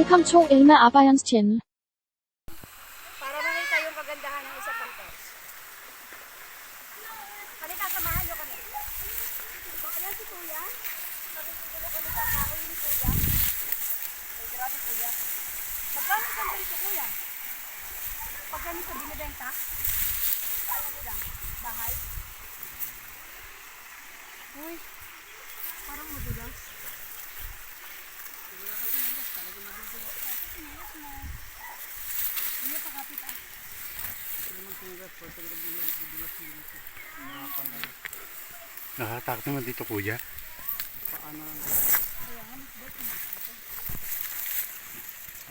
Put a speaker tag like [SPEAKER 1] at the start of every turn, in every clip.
[SPEAKER 1] Welcome to Elma Abayans channel.
[SPEAKER 2] Para makita yung kagandahan ng isa pang test. Halika, samahan nyo kami. So, ayan si Kuya. Nakikigulo kami sa kahoy ni Kuya. Ay, grabe Kuya. Magkano isang ganito Kuya? Pag ganito binibenta? Ayaw mo lang. Bahay? Uy, parang madulas. Wala kasi madulas. Talaga madulas. Kasi madulas mo. Hindi pa kapit ah.
[SPEAKER 3] Nakatakot naman dito kuya.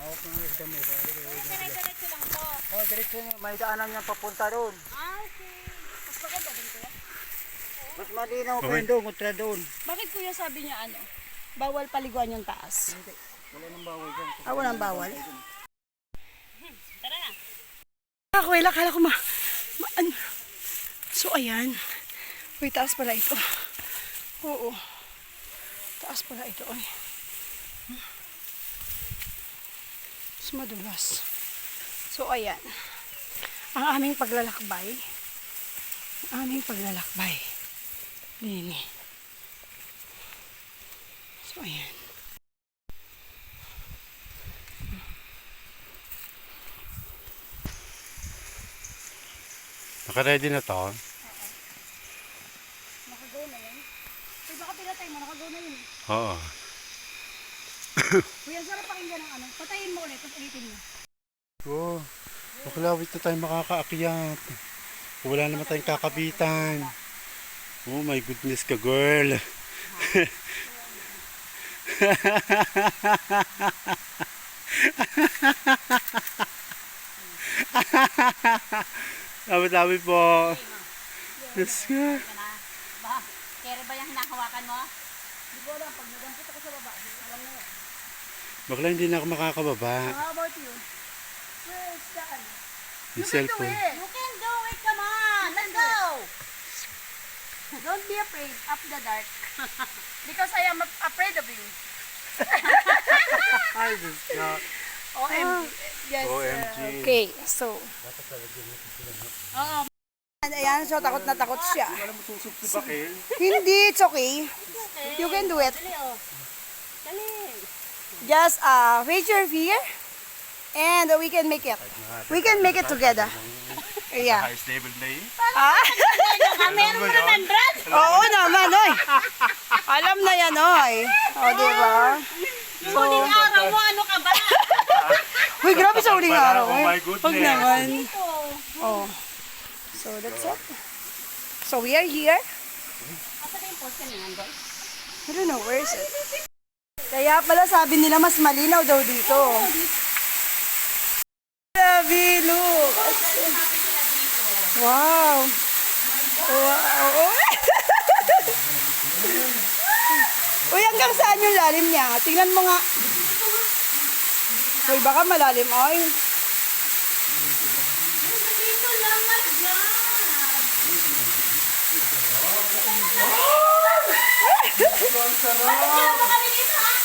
[SPEAKER 4] Hawak ng isda mo.
[SPEAKER 2] Diretso lang to.
[SPEAKER 4] Oh, diretso nga. May daanan niya papunta doon.
[SPEAKER 2] Ah, okay. Mas maganda din kuya.
[SPEAKER 4] Mas malinaw pa
[SPEAKER 3] Okay.
[SPEAKER 4] yun doon, kontra doon.
[SPEAKER 2] Bakit kuya sabi niya ano? Bawal paliguan yung taas.
[SPEAKER 4] Wala nang bawal dyan.
[SPEAKER 2] Ah, walang bawal? Tara na. Ako, kala ko ano. So, ayan. Uy, taas pala ito. Oo. Taas pala ito, oy. Mas madulas. So, ayan. Ang aming paglalakbay. Dini. So, ayan.
[SPEAKER 3] Naka-ready na to?
[SPEAKER 2] Nakagaw na yan. Uy, baka pinatay mo. Nakagaw na yun.
[SPEAKER 3] Oo.
[SPEAKER 2] Kuya, sarap pakinggan ng ano. Patayin mo ulit, tapos ulitin mo.
[SPEAKER 3] Oh, makalawit na tayo makakaakyat. Wala naman tayong kakabitan. Oh my goodness ka girl. Tabi-tabi po. Yes ka.
[SPEAKER 2] Ba, kere ba yung hinahawakan mo? Hindi ko alam. Pag nagampit ako sa baba, alam na yan.
[SPEAKER 3] Bakla hindi na ako makakababa.
[SPEAKER 2] How about you? Where's the ano?
[SPEAKER 3] Yung cellphone.
[SPEAKER 2] You can do it, come on! Let's go! Don't be afraid of the dark. Because I am afraid of you.
[SPEAKER 3] Ay, Diyos ka.
[SPEAKER 2] OMG. Yes.
[SPEAKER 3] OMG.
[SPEAKER 2] Okay, so. Oo. Ayan, so takot na takot siya.
[SPEAKER 3] Alam mo susubti ba, Kel?
[SPEAKER 2] Hindi, it's okay. You can do it.
[SPEAKER 5] Dali, oh. Dali.
[SPEAKER 2] Just face your fear and we can make it. We can make it together. Yeah.
[SPEAKER 3] Highest level na yun.
[SPEAKER 2] Ah?
[SPEAKER 5] Meron mo naman, Brad.
[SPEAKER 2] Oo naman, oy. Alam na yan, oy. O, diba? So,
[SPEAKER 5] Huling araw mo, ano ka ba?
[SPEAKER 2] uy, grabe sa huling araw.
[SPEAKER 3] Oh my
[SPEAKER 2] Huwag
[SPEAKER 3] goodness.
[SPEAKER 2] naman. Oh. So, that's it. So, we are here.
[SPEAKER 5] Asa na yung post kanina, guys?
[SPEAKER 2] I don't know, where is it? Kaya pala sabi nila mas malinaw daw dito. Grabe, look. Wow. Wow. Uy, hanggang saan yung lalim niya? Tingnan mo nga. Uy, baka malalim. Ay.
[SPEAKER 5] Dito lang, mag-jump. Kaya mo kami dito, ha?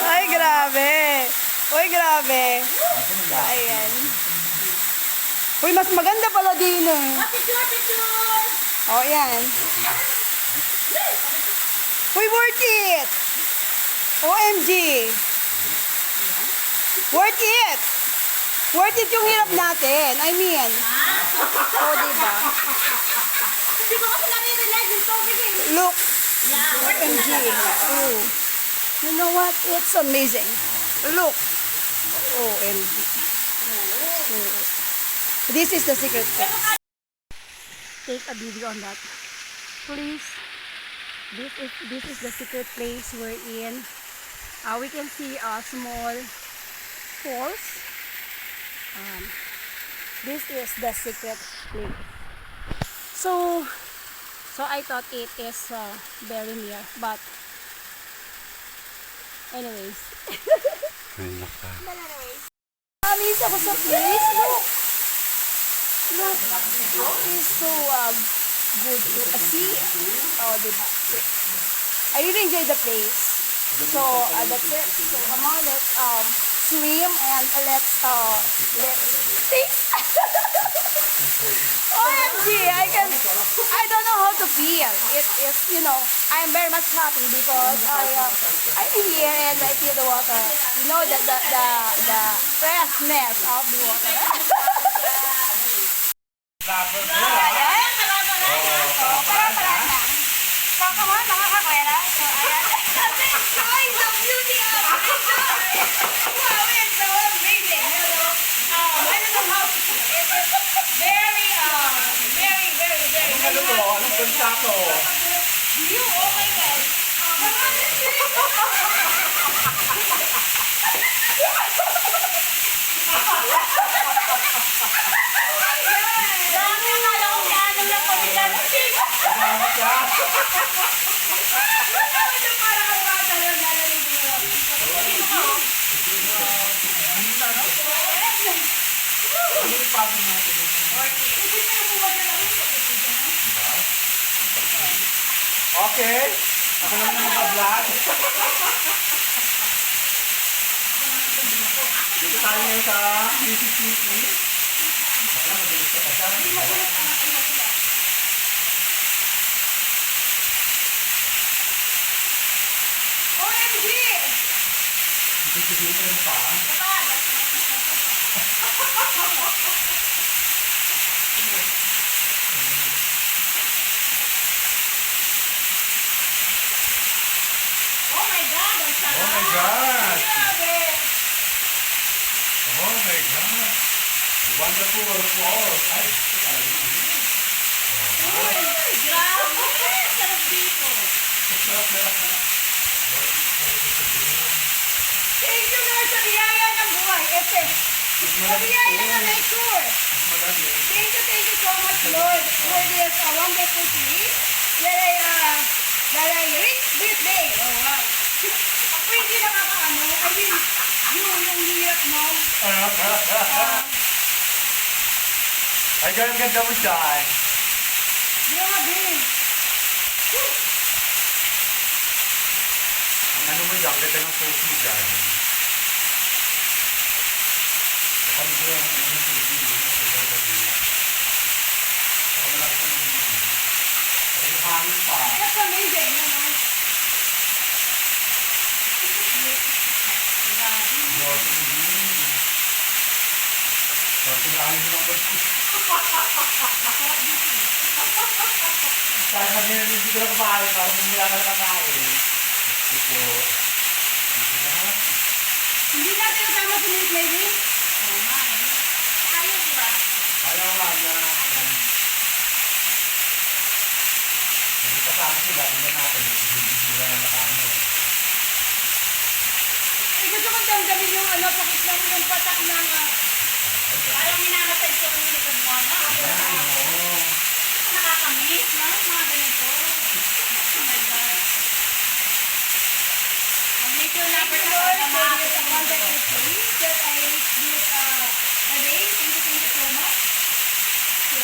[SPEAKER 2] Ay, grabe. Uy, grabe. Ayan. Uy, mas maganda pala din eh.
[SPEAKER 5] Picture, picture.
[SPEAKER 2] Oh, yan. Uy, worth it! OMG! Worth it! Worth it yung hirap natin. I mean. Oh, diba?
[SPEAKER 5] Hindi ko kasi nare-realize yung tubig eh.
[SPEAKER 2] Look.
[SPEAKER 5] Yeah.
[SPEAKER 2] OMG. Oh. You know what? It's amazing. Look. OMG. Oh. This is the secret place. Take a video on that. Please. This is the secret place we're in. We can see a small falls. This is the secret place. So I thought it is very near, but anyways.
[SPEAKER 3] Ay, naka.
[SPEAKER 2] Amis ako sa place. Look. Look. It's so good to see. Oh, diba? I really enjoy the place. So, that's it. So, come on, let's swim and let's see. OMG, I don't know how to feel. It is, I'm very much happy because I'm here and I feel the water. You know, the freshness of the water. So, come on, mga kakwela. So, ayan. Enjoy the beauty of it. Wow, it's so amazing. I don't know how to feel. It is very, very, very.
[SPEAKER 3] Anong bansa to?
[SPEAKER 2] You, oh my God. Come on, let's do it. Dami, akala ko si Anong lang kami dyan.
[SPEAKER 3] Salamat ka.
[SPEAKER 2] Parang ang bata lang lalaro dito.
[SPEAKER 3] Okay. Ako naman ang mag-vlog. Dito tayo ngayon sa Mississippi. Baka mabilis ka pa dyan.
[SPEAKER 2] OMG!
[SPEAKER 3] Mississippi ano pa?
[SPEAKER 2] Oh my God, ang sarap!
[SPEAKER 3] Oh my God!
[SPEAKER 2] Grabe!
[SPEAKER 3] Oh my God! Wonderful falls! Ay,
[SPEAKER 2] Uy, grabe! Sarap dito! Thank you Lord sa biyaya ng buhay. Sa biyaya ng nature. Thank you so much Lord for this wonderful place that I reached this day. Oh wow. Ako hindi nakakaano. I mean, yung hirap mo.
[SPEAKER 3] Ay, ganun ganda mo dyan.
[SPEAKER 2] Grabe.
[SPEAKER 3] Ang ano mo dyan, ganda ng post mo dyan. Baka mo dyan, ang ano ng tubig mo, sa gabi. Baka malaki sa mga mo. Baka yung hangin pa.
[SPEAKER 2] That's amazing, you know.
[SPEAKER 3] Tingnan mo lang ba? Kahit mag-inom hindi ko na kumakain, parang mumula ka na kakain. Ito. Ito na.
[SPEAKER 2] Hindi natin kasama si Miss Lady? Oo nga eh. Ayaw, diba?
[SPEAKER 3] Ayaw nga na. Hindi kasama sila, tingnan natin. Hindi sila na nakaano.
[SPEAKER 2] Eh, gusto kong damdamin yung pakit lang yung patak ng parang minamasad ko yung likod mo, no?
[SPEAKER 3] Oo.
[SPEAKER 2] Nakakamiss, no? Mga ganito. Oh my God. Ang nature lover ka sa mga content with that I reached this today. Thank you so much. So,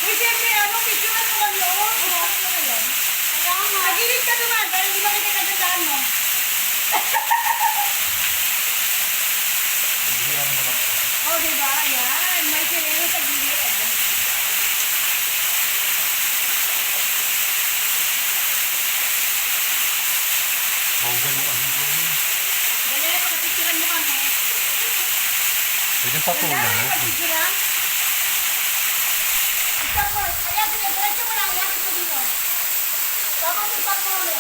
[SPEAKER 2] uy, siyempre, picturean mo kami, oh. Oo, ano na yan? Kaya nga. Nagilid ka naman, pero hindi makita yung kagandahan mo. Oh, diba? Ayan. May sireno sa gilid.
[SPEAKER 3] Bongga yung ano ko.
[SPEAKER 2] Dali, pagkapicturean mo kami.
[SPEAKER 3] Pwede
[SPEAKER 2] Dali,
[SPEAKER 3] patungan.
[SPEAKER 2] pagpicturean. Stop mo. Ayan, sige. Diretso mo lang. Iyakin mo dito. Tapos stop mo ulit.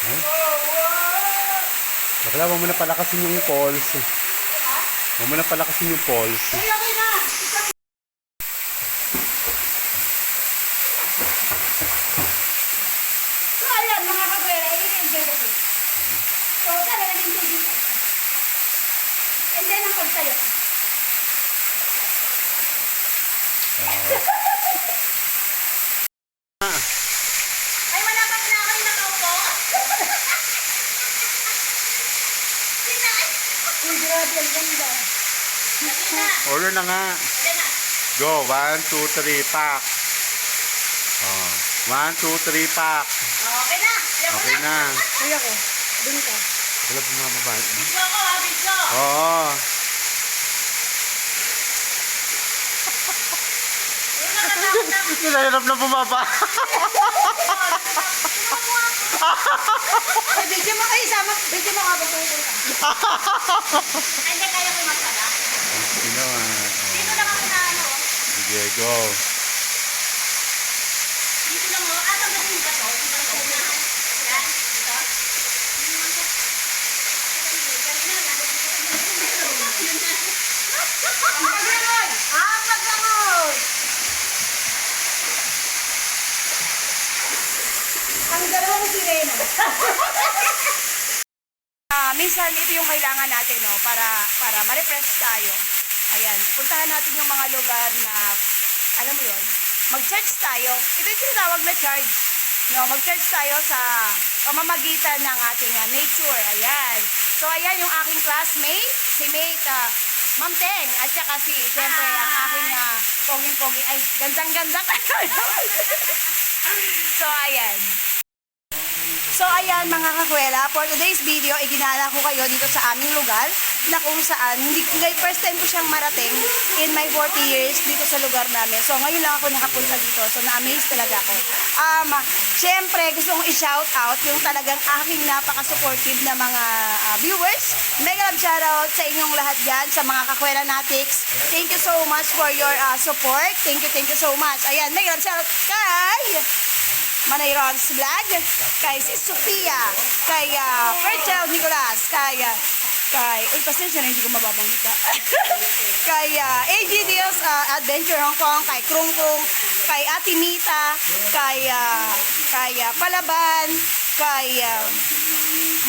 [SPEAKER 3] Huh? Bakla, huwag mo na palakasin yung falls. Huwag mo na palakasin yung falls.
[SPEAKER 2] Okay na. So, ayan, mga kakwela, i-enjoy the place. So, tara, nag-enjoy dito. And then, ang pagsayo. Ay, malapit na ako yung nakaupo. Sinabi grabe, ang ganda.
[SPEAKER 3] Order na nga. Go, 1, 2, 3, pack. Oh, 1, 2, 3, pack.
[SPEAKER 5] Okay na.
[SPEAKER 3] Okay na.
[SPEAKER 2] Kuya ko, dun ka.
[SPEAKER 3] Wala pa mga babae.
[SPEAKER 5] Video ko ha, video.
[SPEAKER 3] Oo.
[SPEAKER 5] Yung nakatakot na.
[SPEAKER 3] Kinahirap na bumaba.
[SPEAKER 2] Ay, video mo, ay, sama, video mo ka, pagpupunta.
[SPEAKER 5] Ay, hindi kaya ko magpala.
[SPEAKER 3] Sino
[SPEAKER 5] Dito lang ako na ano.
[SPEAKER 3] Sige, go.
[SPEAKER 5] Dito lang ako. Ah, pagdating ba to? Dito lang ako na. Yan, dito.
[SPEAKER 2] Paglangon! Paglangon! Ang dalawang sirena. Minsan ito yung kailangan natin, no, para ma-refresh tayo. Ayan, puntahan natin yung mga lugar na, alam mo yun, mag-charge tayo. Ito yung tinatawag na charge. No, mag-charge tayo sa pamamagitan ng ating nature. Ayan. So, ayan yung aking classmate, si Mate, Ma'am Teng, at saka si, siyempre, ang aking poging-pogi. Ay, gandang-ganda ka. So, ayan. So ayan mga kakwela, for today's video, iginala ko kayo dito sa aming lugar na kung saan, hindi first time ko siyang marating in my 40 years dito sa lugar namin. So ngayon lang ako nakapunta dito, so na-amaze talaga ako. Siyempre, gusto kong i-shout out yung talagang aking napaka-supportive na mga viewers. Mega love shoutout sa inyong lahat dyan, sa mga kakwela natics. Thank you so much for your support. Thank you so much. Ayan, mega love shoutout kay Manay Ron's Vlog, kay Sis Sofia, kay Ferchel Nicolas, kay pasensya na hindi ko mababanggit ka. Kay AG Deals Adventure Hong Kong, kay Krung Krung, kay Ate Mita, kay Palaban, kay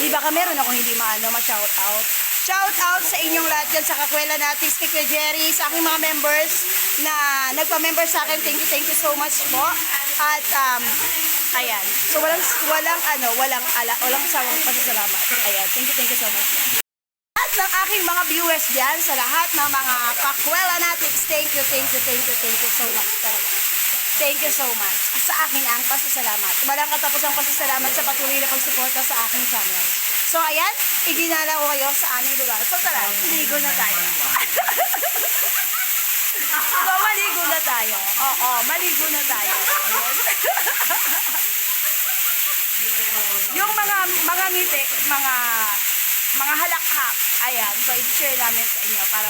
[SPEAKER 2] di ba ka meron ako hindi ma-shout out. Shout out sa inyong lahat dyan sa kakwela natin, kay Kuya Jerry, sa aking mga members na nagpa-member sa akin. Thank you so much po. At ayan. So walang sawang pasasalamat. Ayan. Thank you so much. At ng aking mga viewers dyan, sa lahat ng mga kakwela natin, thank you so much talaga. Thank you so much. Sa akin ang pasasalamat. Walang katapusang pasasalamat sa patuloy na pagsuporta sa aking channel. So, ayan, iginala ko kayo sa aming lugar. So, tara, ligo na tayo. So, maligo na tayo. Oo, maligo na tayo. Ayan. Yung mga ngiti, mga halakhak, ayan, so i-share namin sa inyo para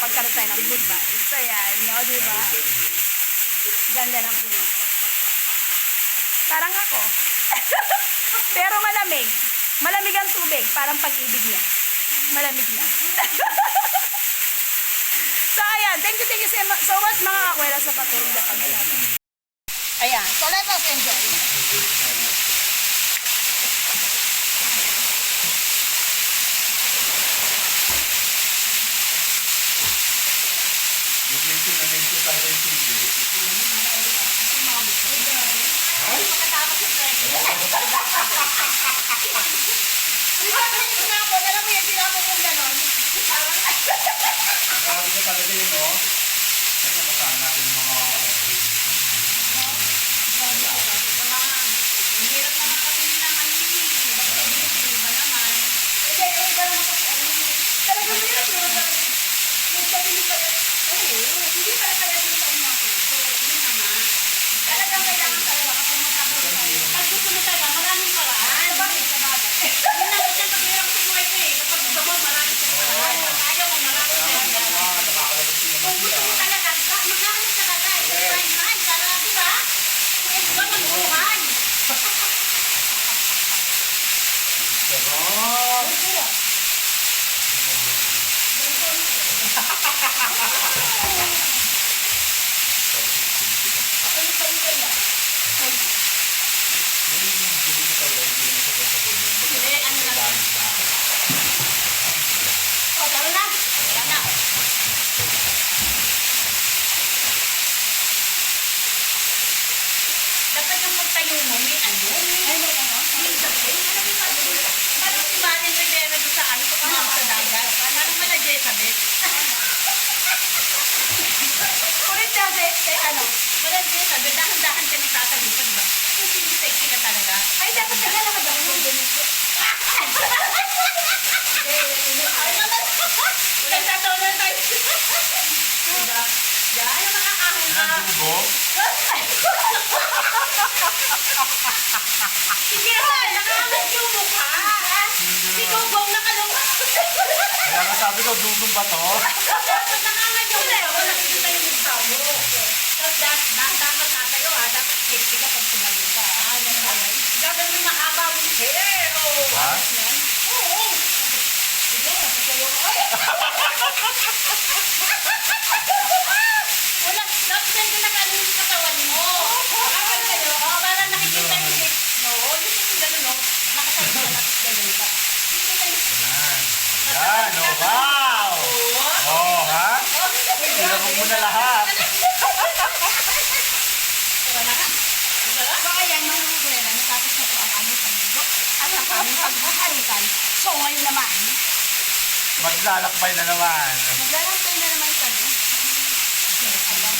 [SPEAKER 2] magkaroon tayo ng good vibes. So, ayan, no, di ba? Ganda ng puno. Parang ako. Pero malamig. Malamig ang tubig, parang pag-ibig niya. Malamig niya. So, ayan. Thank you so much mga kakwela sa patuloy na pagsama. Ayan. So, let us enjoy.
[SPEAKER 3] Grabe ka talaga yun, no? Ay, napasaan natin yung mga
[SPEAKER 5] Hirap naman kasi nilang ano yun. Iba naman. Hindi pala kaya din sa inyo. So, yun naman. Talagang kailangan talaga kapag magkakaroon tayo. Pag gusto mo talaga, maraming paraan. Bakit? Yun lang kasi ang paghirap sa buhay ko eh. Kapag gusto mo, maraming paraan. Pag ayaw mo, maraming paraan. Kung gusto mo talaga, magkakaroon ka agad. Try. tayo mo, may ano, may sabi. Parang si Manin Rivera doon sa ano, pag umang sa dagat. Parang mala Jezabeth. Ulit Jezabeth, ano, mala Jezabeth, dahan-dahan ka nang tatalupan, diba? Kasi sexy ka talaga. Ay, dapat nagala ka daw yung ganito. Ay, nagtatawa na tayo. Diba? Yan, yung makakahon ka. Sige ba, nakaangat yung mukha. Si Gogong nakalungkot.
[SPEAKER 3] Kaya nga sabi ko, dugong ba to?
[SPEAKER 5] Nakaangat yung mukha. Wala nakikita yung mukha mo. Tapos dapat tatayo ha. Dapat safety ka pag tumayo ka. Ganun ba yan? Gagawin mo mahaba mong hair.
[SPEAKER 3] Ha?
[SPEAKER 5] Oo. Sige, napatayo ka. Ay! Wala, dapat ganito nakaano yung katawan mo. Kapag kayo, para nakikita yung lips mo. Yung kasi gano'n, no? Nakatayo ka, nakikita ka. Nakikita yung
[SPEAKER 3] Yan. Yan, oh, wow! Oh, ha? Tinabog mo na lahat.
[SPEAKER 5] So, ayan, mga kuwela, natapos na po ang aming pagbubo at ang aming paghaharitan. So, ngayon naman,
[SPEAKER 3] Maglalakbay na naman.
[SPEAKER 5] maglalangkay na naman kami. Ayan.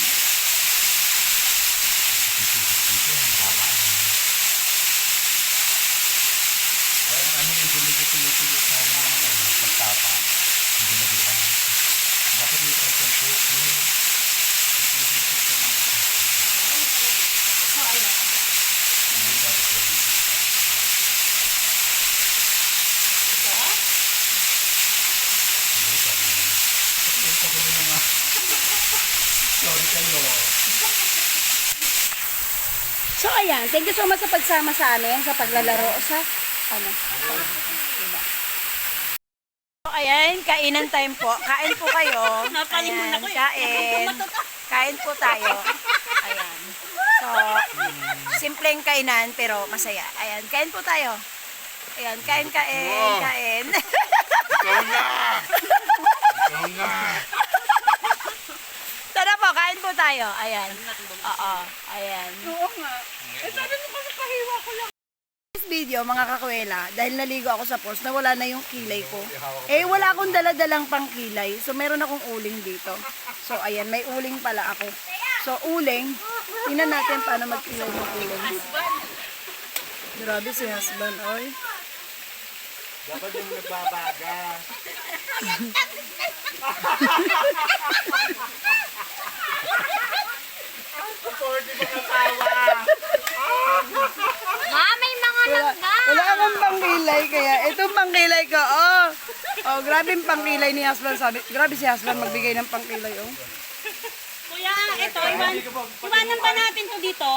[SPEAKER 3] Parang ano yung tuloy-tuloy sa pagtapa. Hindi na diba? Dapat may concentrate mo.
[SPEAKER 5] So, ayan.
[SPEAKER 3] Sorry kayo.
[SPEAKER 2] So ayan, thank you so much sa pagsama sa amin sa paglalaro sa ano. Diba? So ayan, kainan time po. Kain po kayo.
[SPEAKER 5] Napalimon
[SPEAKER 2] Ayan,
[SPEAKER 5] ako eh.
[SPEAKER 2] kain. Kain po tayo. Ayan. So, simpleng kainan pero masaya. Ayan, kain po tayo. Ayan, kain.
[SPEAKER 3] Ikaw na! Ikaw na!
[SPEAKER 2] Tara po, kain po tayo. Ayan. Oo, ayan. This video, mga kakwela, dahil naligo ako sa post, nawala na yung kilay ko. Eh, wala akong daladalang pang kilay. So, meron akong uling dito. So, ayan, may uling pala ako. So, uling, tingnan natin paano magkilay ng uling. Grabe si husband, oy.
[SPEAKER 3] Dapat yung nagbabaga. Supportive ang asawa.
[SPEAKER 2] Wala akong pangkilay, kaya itong pangkilay ko, oh. Oh, grabe yung pangkilay ni husband, sabi. Grabe si husband magbigay ng pangkilay, oh.
[SPEAKER 5] Kuya, ito, iwanan ba natin to dito?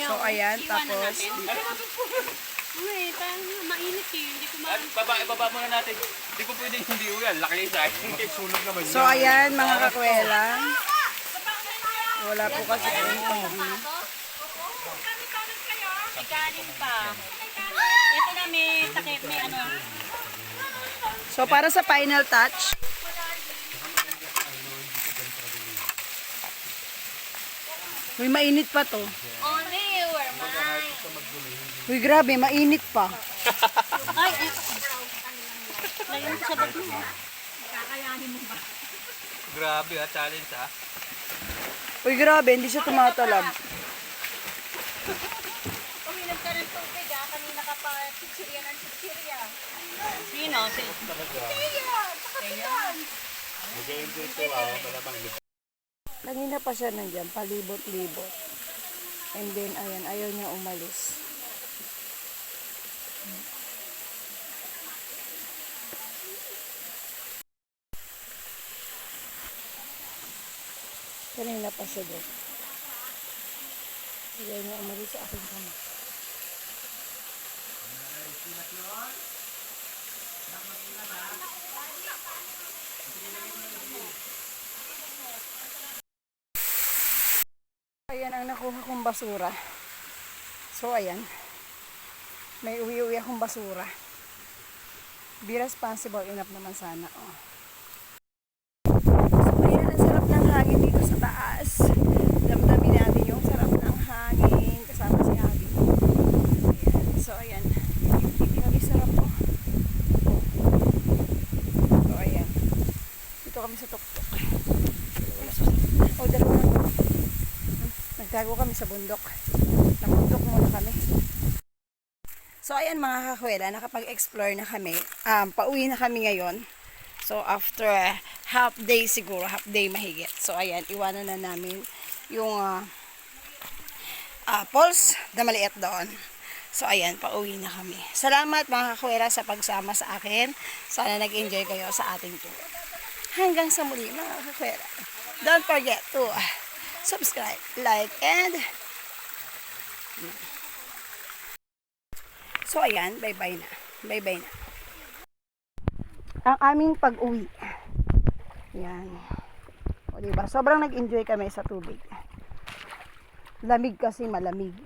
[SPEAKER 2] So, ayan, tapos,
[SPEAKER 5] Ay, parang mainit eh. Hindi ko
[SPEAKER 4] Ibaba muna natin. Hindi ko pwedeng hindi uyan. Laki tayo.
[SPEAKER 3] Sunog naman
[SPEAKER 2] so, ayan, mga kakwela. Wala po kasi
[SPEAKER 5] Ikanin pa. Ito na may takip, may ano.
[SPEAKER 2] So, para sa final touch, uy, mainit pa to.
[SPEAKER 5] Only you were mine.
[SPEAKER 2] Uy, grabe, mainit pa.
[SPEAKER 5] Ay, lagyan ko sa bag mo.
[SPEAKER 4] Grabe ha, challenge ha.
[SPEAKER 2] Uy, grabe, hindi siya tumatalab.
[SPEAKER 5] Uminom ka ng tubig ah. Kanina ka pa chichirya ng chichirya. Sino?
[SPEAKER 3] Mag-enjoy ko, malamang
[SPEAKER 2] Kanina pa siya nandiyan, palibot-libot. And then, ayan, ayaw niya umalis. Kanina pa siya doon. Ayaw niya umalis sa aking kamay. Ayan ang nakuha kong basura. So, ayan. May uwi-uwi akong basura. Be responsible enough naman sana. Oh. So, ayan. Ang sarap ng hangin dito sa taas. Damdamin natin yung sarap ng Nagtago kami sa bundok. Nabundok muna kami. So ayan mga kakwela, nakapag-explore na kami. Pauwi na kami ngayon. So after half day siguro, half day mahigit. So ayan, iwanan na namin yung falls na maliit doon. So ayan, pauwi na kami. Salamat mga kakwela sa pagsama sa akin. Sana nag-enjoy kayo sa ating tour. Hanggang sa muli mga kakwela. Don't forget to subscribe, like, and so ayan, bye-bye na. Bye-bye na. Ang aming pag-uwi. Yan. O diba, sobrang nag-enjoy kami sa tubig. Lamig kasi, malamig.